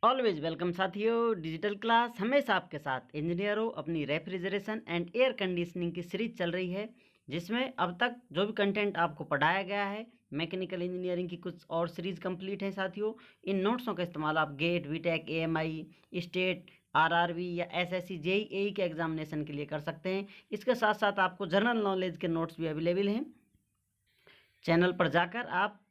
Always welcome साथियों। Digital class हमेशा आपके साथ। इंजीनियर हो, अपनी रेफ्रिजरेशन एंड एयर कंडीशनिंग की सीरीज चल रही है, जिसमें अब तक जो भी कंटेंट आपको पढ़ाया गया है, मैकेनिकल इंजीनियरिंग की कुछ और सीरीज कंप्लीट है साथियों। इन नोट्सों का इस्तेमाल आप GATE, BTech, AMI, state, RRB या एसएससी, जेईई के एग्जामिनेशन के लिए कर सकते हैं। इसके साथ साथ आपको जनरल नॉलेज के नोट्स भी अवेलेबल हैं। चैनल पर जाकर आप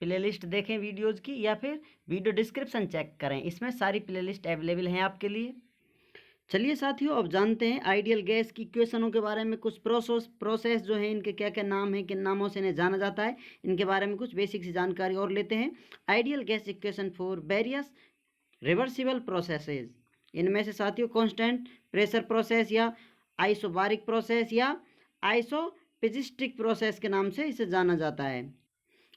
प्लेलिस्ट देखें वीडियोज़ की, या फिर वीडियो डिस्क्रिप्शन चेक करें, इसमें सारी प्लेलिस्ट अवेलेबल हैं आपके लिए। चलिए साथियों, अब जानते हैं आइडियल गैस की इक्वेशनों के बारे में। कुछ प्रोसेस जो हैं, इनके क्या क्या नाम हैं, किन नामों से इन्हें जाना जाता है, इनके बारे में कुछ बेसिक सी जानकारी और लेते हैं। Ideal gas equation for various reversible processes, इनमें से साथियों कांस्टेंट प्रेशर प्रोसेस या आइसोबारिक प्रोसेस या आइसोपिजिस्टिक प्रोसेस के नाम से इसे जाना जाता है।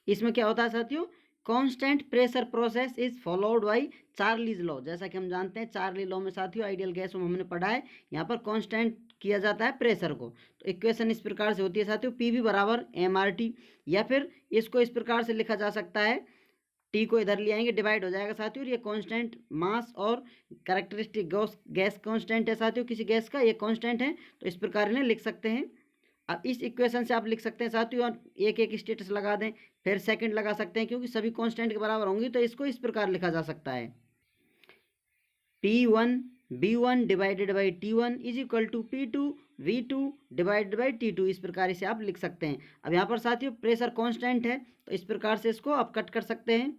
इसमें क्या होता है साथियों, constant pressure process is followed by Charlie's law. जैसा कि हम जानते हैं चार्ली लॉ में साथियों आइडियल गैस में हमने पढ़ा है, यहाँ पर कांस्टेंट किया जाता है प्रेशर को। तो इक्वेशन इस प्रकार से होती है साथियों, पीवी बराबर एमआरटी, या फिर इसको इस प्रकार से लिखा जा सकता है, टी को इधर ले आएंगे, डिवाइड हो जाएगा साथियों। और ये कांस्टेंट मास और कैरेक्टरिस्टिक गैस कांस्टेंट है साथियों, किसी गैस का ये कांस्टेंट है, तो इस प्रकार इन्हें लिख सकते हैं। अब इस इक्वेशन से आप लिख सकते हैं साथियों, और एक एक स्टेटस लगा दें, फिर सेकंड लगा सकते हैं, क्योंकि सभी कांस्टेंट के बराबर होंगी, तो इसको इस प्रकार लिखा जा सकता है, P1 B1 divided by T1 is equal to P2 V2 divided by T2। इस प्रकार इसे आप लिख सकते हैं। अब यहाँ पर साथियों प्रेशर कांस्टेंट है, तो इस प्रकार से इसको आप कट कर सकते हैं,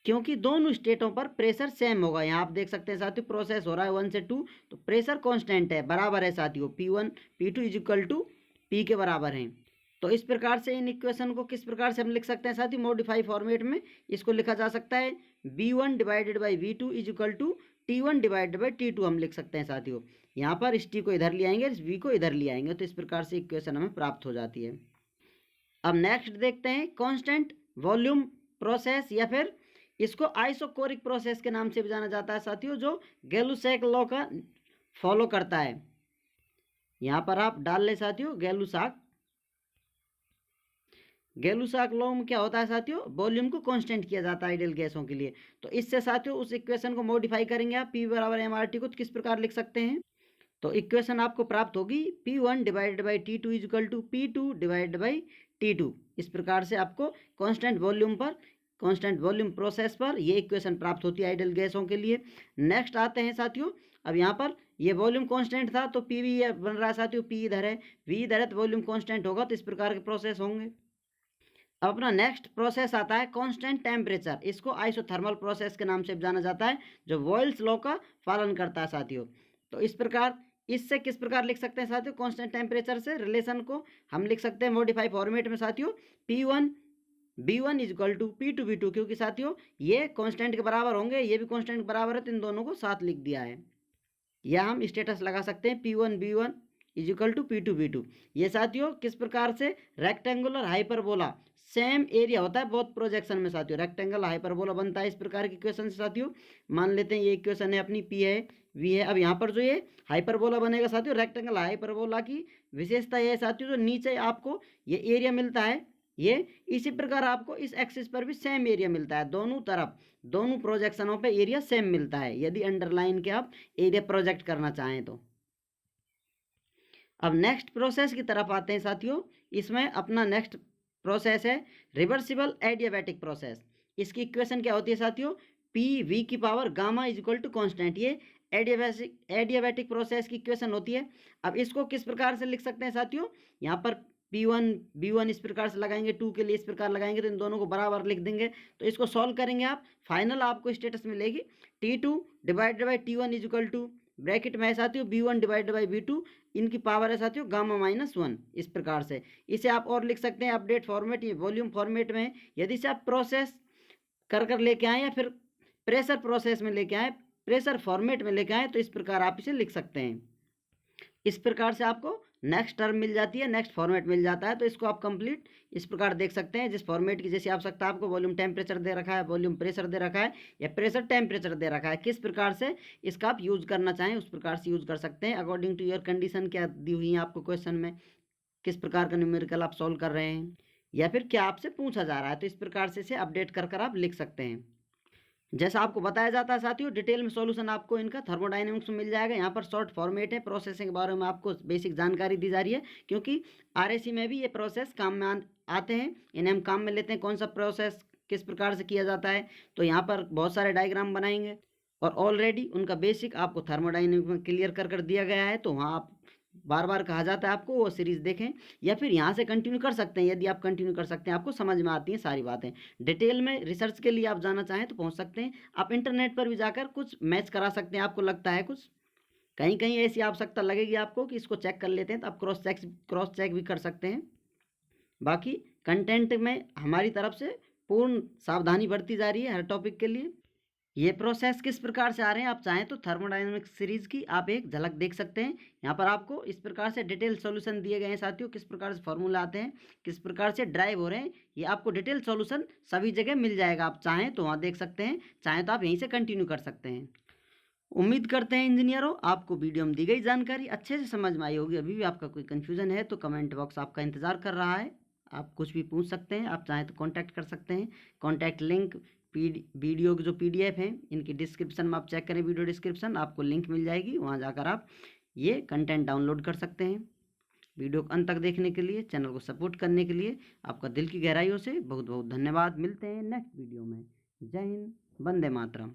क्योंकि दोनों स्टेटों पर प्रेशर सेम होगा। यहाँ आप देख सकते हैं साथियों, प्रोसेस हो रहा है 1 से 2, तो प्रेशर कांस्टेंट है, बराबर है साथियों, P1 P2 is equal to P के बराबर हैं। तो इस प्रकार से इन इक्वेशन को किस प्रकार से हम लिख सकते हैं साथियों, मॉडिफाई फॉर्मेट में इसको लिखा जा सकता है, B1 divided by V2 is equal to T1 divided by T2 हम लिख सकते हैं साथियों। यहाँ पर इस T को इधर ले आएंगे, इस V को इधर ले आएंगे, तो इस प्रकार से इक्वेशन हमें प्राप्त हो जाती है। अब नेक्स्ट देखते हैं कांस्टेंट वॉल्यूम प्रोसेस, या फिर इसको आइसोकोरिक प्रोसेस के नाम से भी जाना जाता है साथियों, जो गैलुसैक लॉ का फॉलो करता है। यहाँ पर आप डाल ले साथियों गैलुसैक लॉ में क्या होता है साथियों, वॉल्यूम को कांस्टेंट किया जाता है आइडियल गैसों के लिए। तो इससे साथियों उस इक्वेशन को मॉडिफाई करेंगे आप, P बराबर एमआरटी को, तो किस प्रकार लिख सकते हैं, तो इक्वेशन आपको प्राप्त होगी P1 divided by T2 is equal to P2 divided by T2। इस प्रकार से आपको कांस्टेंट वॉल्यूम प्रोसेस पर ये इक्वेशन प्राप्त होती है आइडियल गैसों के लिए। नेक्स्ट आते हैं साथियों, अब यहाँ पर ये वॉल्यूम कांस्टेंट था, तो PV बन रहा है साथियों, P इधर है, V इधर है, तो वॉल्यूम कांस्टेंट होगा, तो इस प्रकार के प्रोसेस होंगे। अब अपना नेक्स्ट प्रोसेस आता है कांस्टेंट टेम्परेचर, इसको आइसोथर्मल प्रोसेस के नाम से जाना जाता है, जो बॉयल्स लॉ का पालन करता है साथियों। तो इस प्रकार इससे किस प्रकार लिख सकते हैं साथियों, कांस्टेंट टेम्परेचर से रिलेशन को हम लिख सकते हैं मॉडिफाई फॉर्मेट में साथियों, P1 B1 is equal to P2 V2, क्योंकि साथियों ये कांस्टेंट के बराबर होंगे, ये भी कांस्टेंट के बराबर है, तो इन दोनों को साथ लिख दिया है। या हम स्टेटस लगा सकते हैं P1 B1 is equal to P2 V2। ये साथियों किस प्रकार से, रेक्टेंगुलर हाइपरबोला, सेम एरिया होता है बहुत प्रोजेक्शन में साथियों, रेक्टेंगल हाइपरबोला बनता है इस प्रकार की इक्वेशन से साथियों। मान लेते हैं ये इक्वेशन है अपनी, P है V है। अब यहाँ पर जो ये हाइपरबोला बनेगा साथियों, रेक्टेंगल हाइपरबोला की विशेषता ये है साथियों, जो नीचे आपको ये एरिया मिलता है, ये इसी प्रकार आपको इस एक्सिस पर भी सेम एरिया मिलता है, दोनों तरफ दोनों प्रोजेक्शनों पे एरिया सेम मिलता है, यदि अंडरलाइन के आप एरिया प्रोजेक्ट करना चाहें तो। अब नेक्स्ट प्रोसेस की तरफ आते हैं साथियों, इसमें अपना नेक्स्ट प्रोसेस है रिवर्सिबल एडियाबैटिक प्रोसेस। इसकी इक्वेशन क्या होती है साथियों, पी वी की power gamma is equal to constant, ये एडियाबैटिक प्रोसेस की इक्वेशन होती है। अब इसको किस प्रकार से लिख सकते हैं साथियों, यहाँ पर P1 B1 इस प्रकार से लगाएंगे, 2 के लिए इस प्रकार लगाएंगे, तो इन दोनों को बराबर लिख देंगे, तो इसको सॉल्व करेंगे आप, फाइनल आपको स्टेटस मिलेगी T2 divided by T1 is equal to, bracket में है साथियों B1 डिवाइडेड बाई B2, इनकी पावर है साथियों गामा -1। इस प्रकार से इसे आप और लिख सकते हैं अपडेट फॉर्मेट, ये वॉल्यूम फॉर्मेट में है। यदि से आप प्रोसेस कर लेके आए, या फिर प्रेशर प्रोसेस में लेके आए, प्रेशर फॉर्मेट में लेके आए, तो इस प्रकार आप इसे लिख सकते हैं। इस प्रकार से आपको नेक्स्ट टर्म मिल जाती है, नेक्स्ट फॉर्मेट मिल जाता है, तो इसको आप कंप्लीट इस प्रकार देख सकते हैं, जिस फॉर्मेट की जैसी आवश्यकता आपको, वॉल्यूम टेम्परेचर दे रखा है, वॉल्यूम प्रेशर दे रखा है, या प्रेशर टेम्परेचर दे रखा है, किस प्रकार से इसका आप यूज़ करना चाहें उस प्रकार से यूज़ कर सकते हैं, अकॉर्डिंग टू योर कंडीशन क्या दी हुई है आपको क्वेश्चन में, किस प्रकार का न्यूमेरिकल आप सॉल्व कर रहे हैं, या फिर क्या आपसे पूछा जा रहा है, तो इस प्रकार से इसे अपडेट कर आप लिख सकते हैं। जैसा आपको बताया जाता है साथियों, डिटेल में सॉल्यूशन आपको इनका थर्मोडायनेमिक्स में मिल जाएगा। यहाँ पर शॉर्ट फॉर्मेट है, प्रोसेसिंग के बारे में आपको बेसिक जानकारी दी जा रही है, क्योंकि आरएसी में भी ये प्रोसेस काम में आते हैं, इन्हें हम काम में लेते हैं। कौन सा प्रोसेस किस प्रकार से किया जाता है, तो यहाँ पर बहुत सारे डायग्राम बनाएंगे और ऑलरेडी उनका बेसिक आपको थर्मोडायनेमिक्स में क्लियर कर दिया गया है। तो वहाँ आप बार बार कहा जाता है आपको वो सीरीज़ देखें, या फिर यहाँ से कंटिन्यू कर सकते हैं। यदि आप कंटिन्यू कर सकते हैं, आपको समझ में आती हैं सारी बातें। डिटेल में रिसर्च के लिए आप जाना चाहें तो पहुँच सकते हैं। आप इंटरनेट पर भी जाकर कुछ मैच करा सकते हैं। आपको लगता है कुछ कहीं कहीं ऐसी आवश्यकता लगेगी आपको कि इसको चेक कर लेते हैं, तो आप क्रॉस चेक भी कर सकते हैं। बाकी कंटेंट में हमारी तरफ से पूर्ण सावधानी बरती जा रही है हर टॉपिक के लिए। ये प्रोसेस किस प्रकार से आ रहे हैं, आप चाहें तो थर्मोडायनेमिक्स सीरीज की आप एक झलक देख सकते हैं। यहाँ पर आपको इस प्रकार से डिटेल सॉल्यूशन दिए गए हैं साथियों, किस प्रकार से फॉर्मूला आते हैं, किस प्रकार से ड्राइव हो रहे हैं, ये आपको डिटेल सॉल्यूशन सभी जगह मिल जाएगा। आप चाहें तो वहाँ देख सकते हैं, चाहें तो आप यहीं से कंटिन्यू कर सकते हैं। उम्मीद करते हैं इंजीनियरों आपको वीडियो में दी गई जानकारी अच्छे से समझ में आई होगी। अभी भी आपका कोई कन्फ्यूजन है तो कमेंट बॉक्स आपका इंतज़ार कर रहा है, आप कुछ भी पूछ सकते हैं। आप चाहें तो कांटेक्ट कर सकते हैं। कांटेक्ट लिंक वीडियो की जो पीडीएफ है इनकी डिस्क्रिप्शन में आप चेक करें, वीडियो डिस्क्रिप्शन आपको लिंक मिल जाएगी, वहाँ जाकर आप ये कंटेंट डाउनलोड कर सकते हैं। वीडियो को अंत तक देखने के लिए, चैनल को सपोर्ट करने के लिए आपका दिल की गहराइयों से बहुत बहुत धन्यवाद। मिलते हैं नेक्स्ट वीडियो में। जय हिंद, वंदे मातरम।